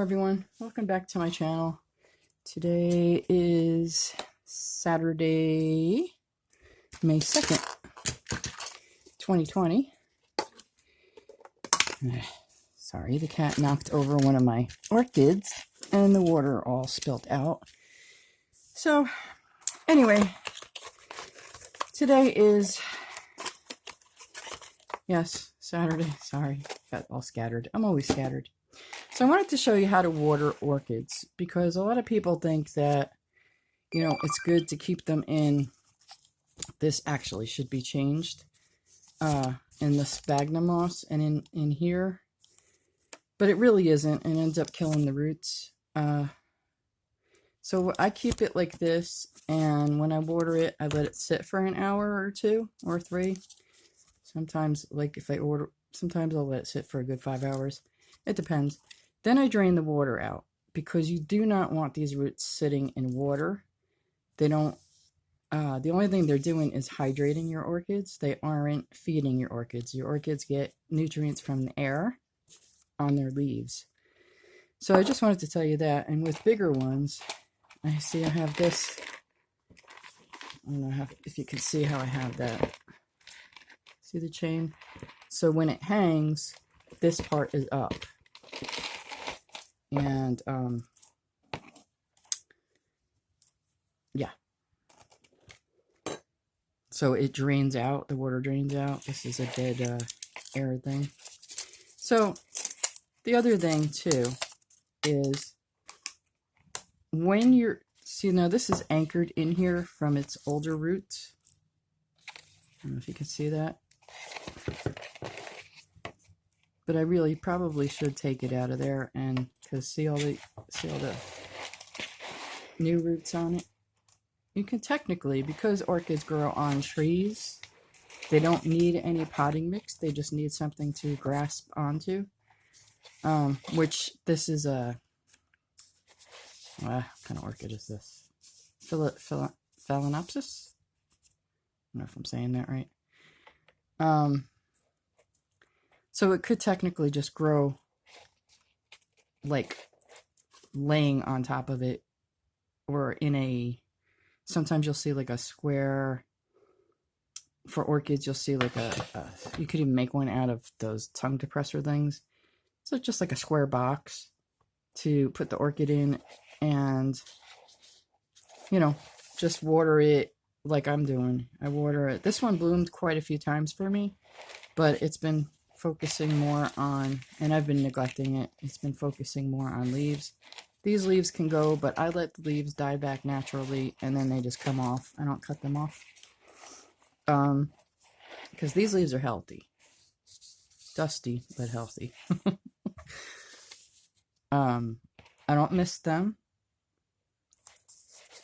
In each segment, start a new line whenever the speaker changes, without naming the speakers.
everyone, welcome back to my channel. Today is Saturday, May 2nd, 2020. Sorry, the cat knocked over one of my orchids and the water all spilled out. So anyway, today is, yes, Saturday. Sorry, got all scattered. I'm always scattered. So I wanted to show you how to water orchids, because a lot of people think that, it's good to keep them in, this actually should be changed, in the sphagnum moss and in here, but it really isn't, and ends up killing the roots. So I keep it like this, and when I water it, I let it sit for an hour or 2 or 3. Sometimes, like sometimes I'll let it sit for a good 5 hours. It depends. Then I drain the water out, because you do not want these roots sitting in water. They don't, the only thing they're doing is hydrating your orchids. They aren't feeding your orchids. Your orchids get nutrients from the air on their leaves. So I just wanted to tell you that. And with bigger ones, I have this. I don't know if you can see how I have that. See the chain? So when it hangs, this part is up. And, yeah. So it drains out, the water drains out. This is a dead air thing. So the other thing too is when you're, see now this is anchored in here from its older roots. I don't know if you can see that. But I really probably should take it out of there, and because see all the new roots on it. You can technically, because orchids grow on trees, they don't need any potting mix. They just need something to grasp onto. Which this is a what kind of orchid is this? Phalaenopsis? I don't know if I'm saying that right. So it could technically just grow like laying on top of it, or in a, sometimes you'll see like a square, for orchids you'll see like you could even make one out of those tongue depressor things. So just like a square box to put the orchid in, and, just water it like I'm doing. I water it. This one bloomed quite a few times for me, but it's been focusing more on, and I've been neglecting it, it's been focusing more on leaves. These leaves can go, but I let the leaves die back naturally, and then they just come off. I don't cut them off. Because these leaves are healthy. Dusty, but healthy. I don't miss them.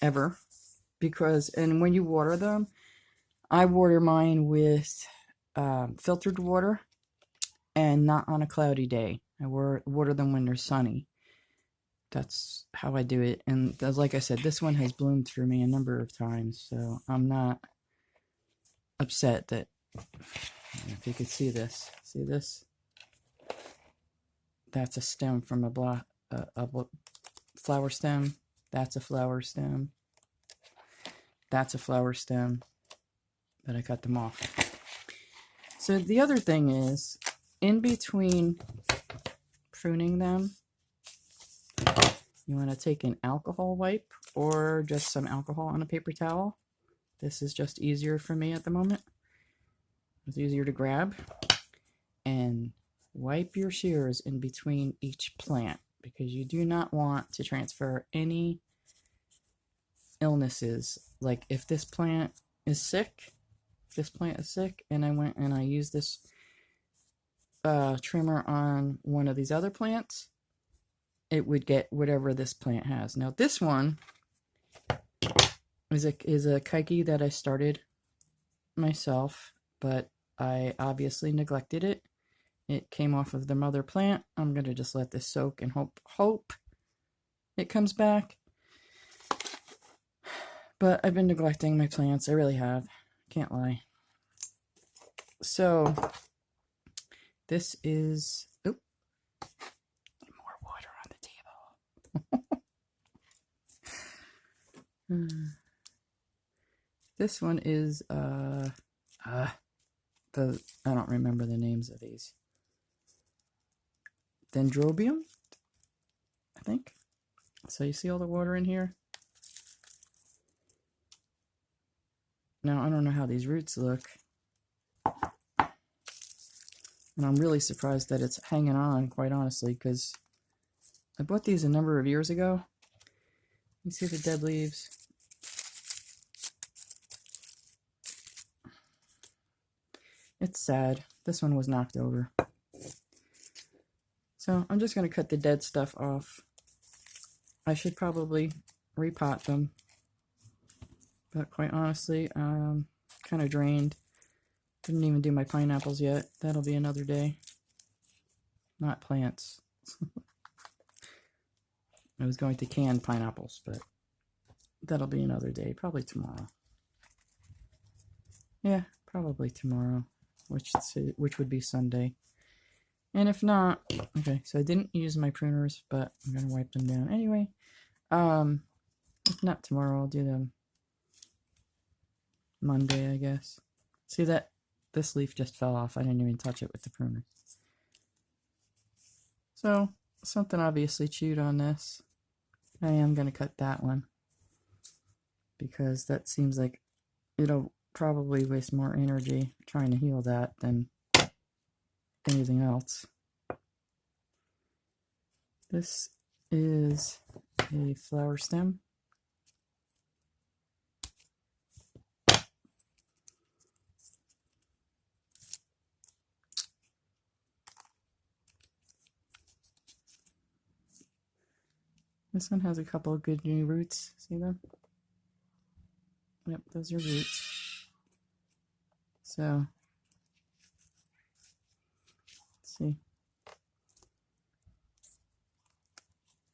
Ever. Because, and when you water them, I water mine with filtered water, and not on a cloudy day. I water them when they're sunny. That's how I do it. And like I said, this one has bloomed for me a number of times, so I'm not upset that, if you could see this. See this? That's a stem from a flower stem. That's a flower stem. That's a flower stem. But I cut them off. So the other thing is, in between pruning them, you want to take an alcohol wipe, or just some alcohol on a paper towel. This is just easier for me at the moment. It's easier to grab. And wipe your shears in between each plant, because you do not want to transfer any illnesses. Like if this plant is sick, and I went and I used this trimmer on one of these other plants, it would get whatever this plant has. Now this one is a keiki that I started myself, but I obviously neglected it. It came off of the mother plant. I'm gonna just let this soak and hope it comes back. But I've been neglecting my plants. I really have. Can't lie. So this is, more water on the table. This one is I don't remember the names of these. Dendrobium, I think. So you see all the water in here? Now, I don't know how these roots look. And I'm really surprised that it's hanging on, quite honestly, because I bought these a number of years ago. You see the dead leaves? It's sad. This one was knocked over. So I'm just going to cut the dead stuff off. I should probably repot them. But quite honestly, kind of drained. Didn't even do my pineapples yet. That'll be another day. Not plants. I was going to can pineapples, but that'll be another day. Probably tomorrow. Yeah, probably tomorrow, which would be Sunday. And if not, okay, so I didn't use my pruners, but I'm going to wipe them down anyway. If not tomorrow, I'll do them Monday, I guess. See that? This leaf just fell off. I didn't even touch it with the pruner. So, something obviously chewed on this. I am going to cut that one, because that seems like it'll probably waste more energy trying to heal that than anything else. This is a flower stem. This one has a couple of good new roots. See them? Yep, those are roots. So, let's see.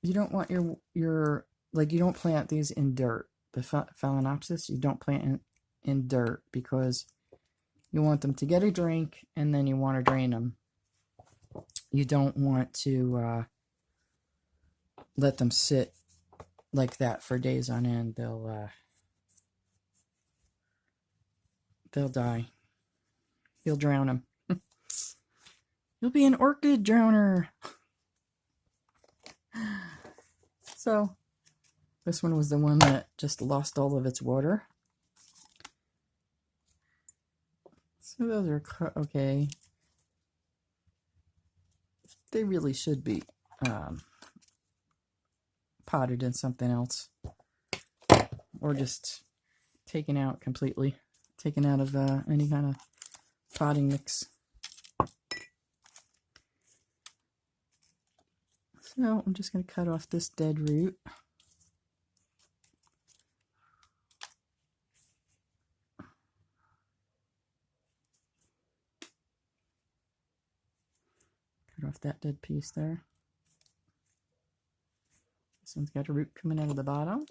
You don't want your like, you don't plant these in dirt. The Phalaenopsis, you don't plant in dirt, because you want them to get a drink and then you want to drain them. You don't want to let them sit like that for days on end. They'll die. You'll drown them. You'll be an orchid drowner. So, this one was the one that just lost all of its water. So those are okay. They really should be potted in something else, or just taken out completely, taken out of any kind of potting mix. So I'm just going to cut off this dead root. Cut off that dead piece there. This one's got a root coming out of the bottom.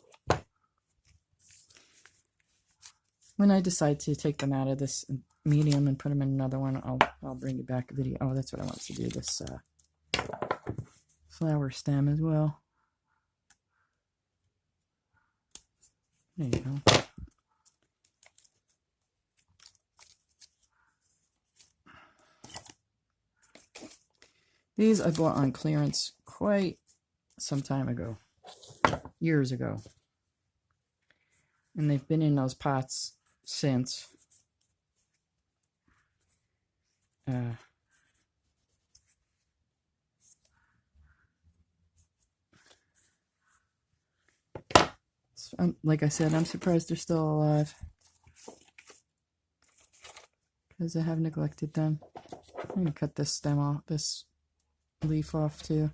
When I decide to take them out of this medium and put them in another one, I'll bring you back a video. Oh, that's what I wanted to do, this flower stem as well. There you go. These I bought on clearance quite some time ago, years ago. And they've been in those pots since. Like I said, I'm surprised they're still alive, because I have neglected them. I'm going to cut this stem off, this leaf off too.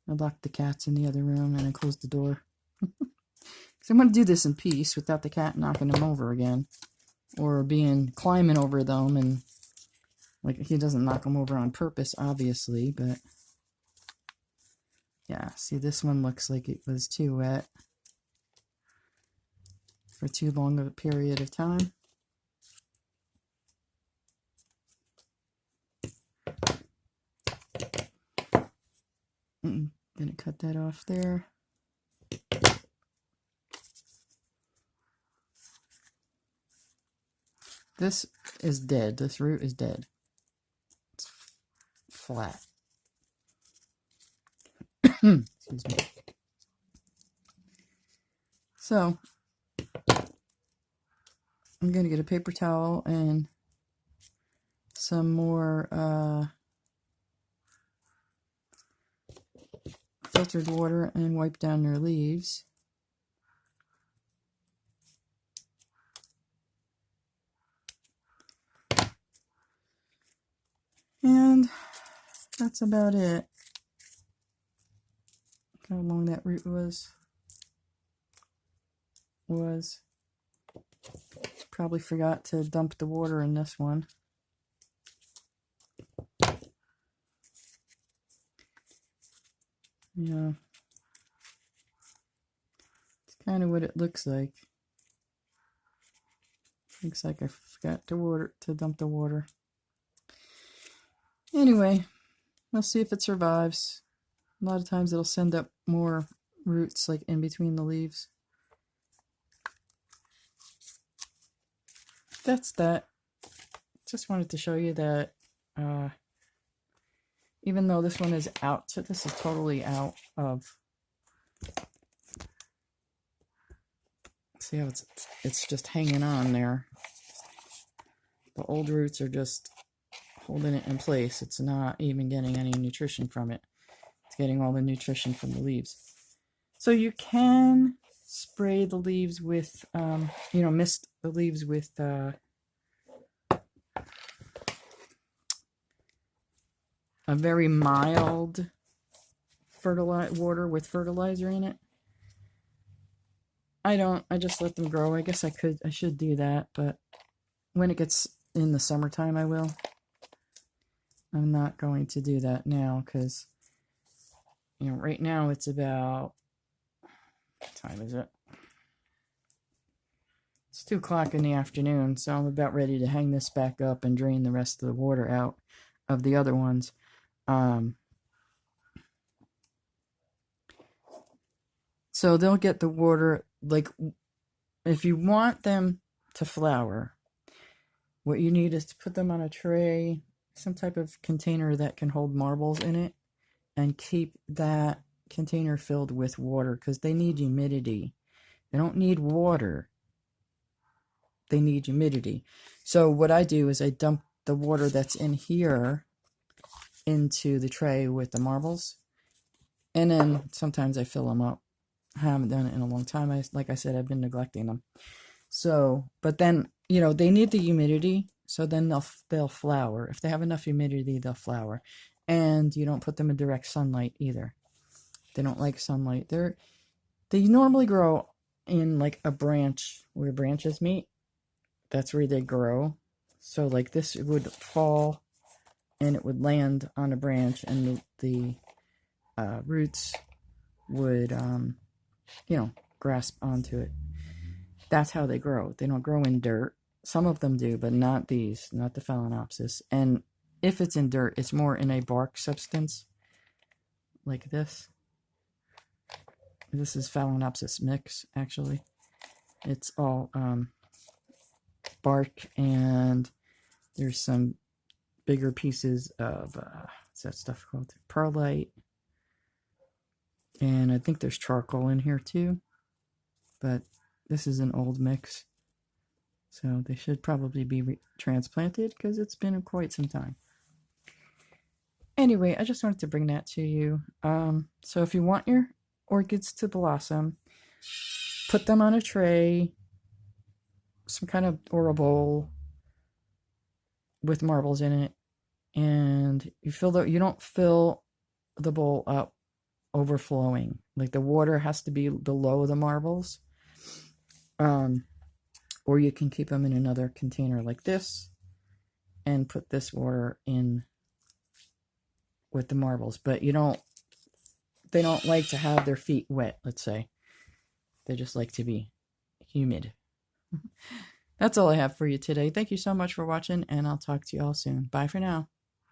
I locked the cats in the other room and I closed the door. Because I'm going to do this in peace without the cat knocking them over again, or climbing over them, and like, he doesn't knock them over on purpose, obviously, but yeah, see, this one looks like it was too wet for too long of a period of time. I'm gonna cut that off there. This is dead. This root is dead. It's flat. Excuse me. So, I'm going to get a paper towel and some more filtered water and wipe down their leaves. And that's about it. How long that root was. Probably forgot to dump the water in this one. Yeah. It's kind of what it looks like. Looks like I forgot to dump the water. Anyway, we'll see if it survives. A lot of times it'll send up more roots like in between the leaves. That's that. Just wanted to show you that even though this one is out, so this is totally out of, see how it's just hanging on there. The old roots are just holding it in place. It's not even getting any nutrition from it. It's getting all the nutrition from the leaves. So you can spray the leaves with, mist the leaves with a very mild water with fertilizer in it. I just let them grow. I guess I should do that, but when it gets in the summertime, I will. I'm not going to do that now because, right now it's about, what time is it? It's 2 o'clock in the afternoon, so I'm about ready to hang this back up and drain the rest of the water out of the other ones. So they'll get the water, like, if you want them to flower, what you need is to put them on a tray, some type of container that can hold marbles in it, and keep that container filled with water, because they need humidity. They don't need water. They need humidity. So what I do is I dump the water that's in here into the tray with the marbles, and then sometimes I fill them up. I haven't done it in a long time. Like I said, I've been neglecting them. So, but then, they need the humidity, so then they'll flower. If they have enough humidity, they'll flower. And you don't put them in direct sunlight either. They don't like sunlight. They normally grow in like a branch where branches meet. That's where they grow. So like this would fall and it would land on a branch, and the roots would, grasp onto it. That's how they grow. They don't grow in dirt. Some of them do, but not these, not the Phalaenopsis. And if it's in dirt, it's more in a bark substance, like this. This is Phalaenopsis mix, actually. It's all bark, and there's some bigger pieces of, what's that stuff called? Perlite. And I think there's charcoal in here too. But this is an old mix. So they should probably be transplanted because it's been quite some time. Anyway, I just wanted to bring that to you. So if you want your orchids to blossom, put them on a tray, some kind of, or a bowl with marbles in it, and you don't fill the bowl up overflowing. Like the water has to be below the marbles. Or you can keep them in another container like this and put this water in with the marbles. But they don't like to have their feet wet, let's say. They just like to be humid. That's all I have for you today. Thank you so much for watching, and I'll talk to you all soon. Bye for now.